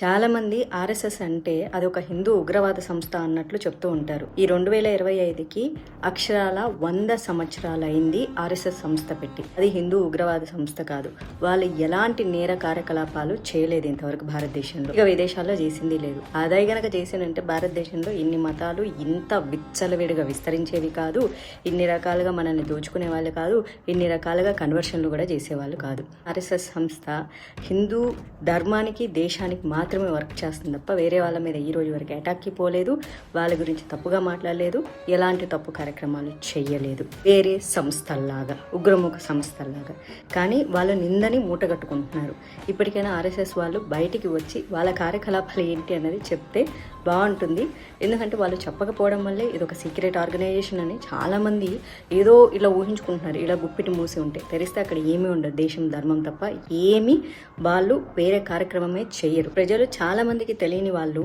చాలామంది ఆర్ఎస్ఎస్ అంటే అది ఒక హిందూ ఉగ్రవాద సంస్థ అన్నట్లు చెప్తూ ఉంటారు. ఈ 2025కి అక్షరాల 100 సంవత్సరాలు అయింది ఆర్ఎస్ఎస్ సంస్థ పెట్టి. అది హిందూ ఉగ్రవాద సంస్థ కాదు. వాళ్ళు ఎలాంటి నేర కార్యకలాపాలు చేయలేదు ఇంతవరకు భారతదేశంలో. ఇక విదేశాల్లో చేసింది లేదు. అదే గనక చేసిందంటే భారతదేశంలో ఇన్ని మతాలు ఇంత విచ్చలవిడిగా విస్తరించేవి కాదు, ఇన్ని రకాలుగా మనల్ని దోచుకునే వాళ్ళు కాదు, ఇన్ని రకాలుగా కన్వర్షన్లు కూడా చేసేవాళ్ళు కాదు. ఆర్ఎస్ఎస్ సంస్థ హిందూ ధర్మానికి దేశానికి మాత్రమే వర్క్ చేస్తుంది తప్ప వేరే వాళ్ళ మీద ఈ రోజు వరకు అటాక్కి పోలేదు, వాళ్ళ గురించి తప్పుగా మాట్లాడలేదు, ఎలాంటి తప్పు కార్యక్రమాలు చేయలేదు వేరే సంస్థల్లాగా, ఉగ్రముఖ సంస్థల్లాగా. కానీ వాళ్ళు నిందని మూటగట్టుకుంటున్నారు. ఇప్పటికైనా ఆర్ఎస్ఎస్ వాళ్ళు బయటికి వచ్చి వాళ్ళ కార్యకలాపాలు ఏంటి అన్నది చెప్తే బాగుంటుంది. ఎందుకంటే వాళ్ళు చెప్పకపోవడం వల్లే ఇది ఒక సీక్రెట్ ఆర్గనైజేషన్ అని చాలామంది ఏదో ఇలా ఊహించుకుంటున్నారు. ఇలా గుప్పిటి మూసి ఉంటే తెరిస్తే అక్కడ ఏమీ ఉండదు, దేశం ధర్మం తప్ప ఏమీ వాళ్ళు వేరే కార్యక్రమమే చెయ్యరు. ప్రజలు చాలా మందికి తెలియని వాళ్ళు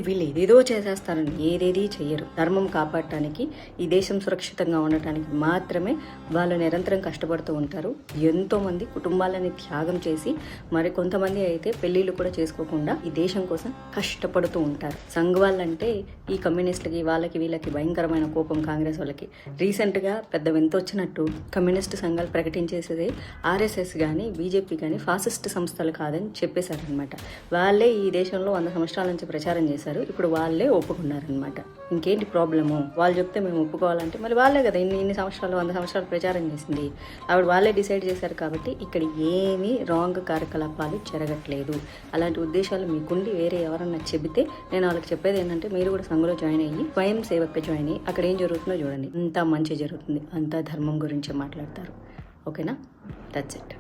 వీళ్ళు ఏదేదో చేసేస్తారని ఏదేది చెయ్యరు. ధర్మం కాపాడటానికి, ఈ దేశం సురక్షితంగా ఉండటానికి మాత్రమే వాళ్ళు నిరంతరం కష్టపడుతూ ఉంటారు. ఎంతో మంది కుటుంబాలని త్యాగం చేసి, మరి కొంతమంది అయితే పెళ్లిళ్ళు కూడా చేసుకోకుండా ఈ దేశం కోసం కష్టపడుతూ ఉంటారు. సంఘ్ వాళ్ళంటే ఈ కమ్యూనిస్టులకి వాళ్ళకి వీళ్ళకి భయంకరమైన కోపం. కాంగ్రెస్ వాళ్ళకి రీసెంట్గా పెద్ద వింత వచ్చినట్టు కమ్యూనిస్టు సంఘాలు ప్రకటించేసేది ఆర్ఎస్ఎస్ కానీ బీజేపీ కానీ ఫాసిస్ట్ సంస్థలు కాదని చెప్పేశారనమాట. వాళ్ళే ఈ దేశంలో 100 సంవత్సరాల నుంచి ప్రచారం చేశారు. ఇప్పుడు వాళ్ళే ఒప్పుకున్నారనమాట. ఇంకేంటి ప్రాబ్లము? వాళ్ళు చెప్తే మేము ఒప్పుకోవాలంటే మరి వాళ్ళే కదా ఇన్ని సంవత్సరాలు 100 సంవత్సరాలు ప్రచారం చేసింది. అప్పుడు వాళ్ళే డిసైడ్ చేశారు. కాబట్టి ఇక్కడ ఏమీ రాంగ్ కార్యకలాపాలు జరగట్లేదు. అలాంటి ఉద్దేశాలు మీకుండి వేరే ఎవరన్నా చెబితే నేను వాళ్ళకి చెప్పేది ఏంటంటే మీరు కూడా సంఘంలో జాయిన్ అయ్యి స్వయం సేవకు జాయిన్ అయ్యి అక్కడ ఏం జరుగుతుందో చూడండి. అంతా మంచి జరుగుతుంది, అంతా ధర్మం గురించి మాట్లాడతారు. ఓకేనా? That's it.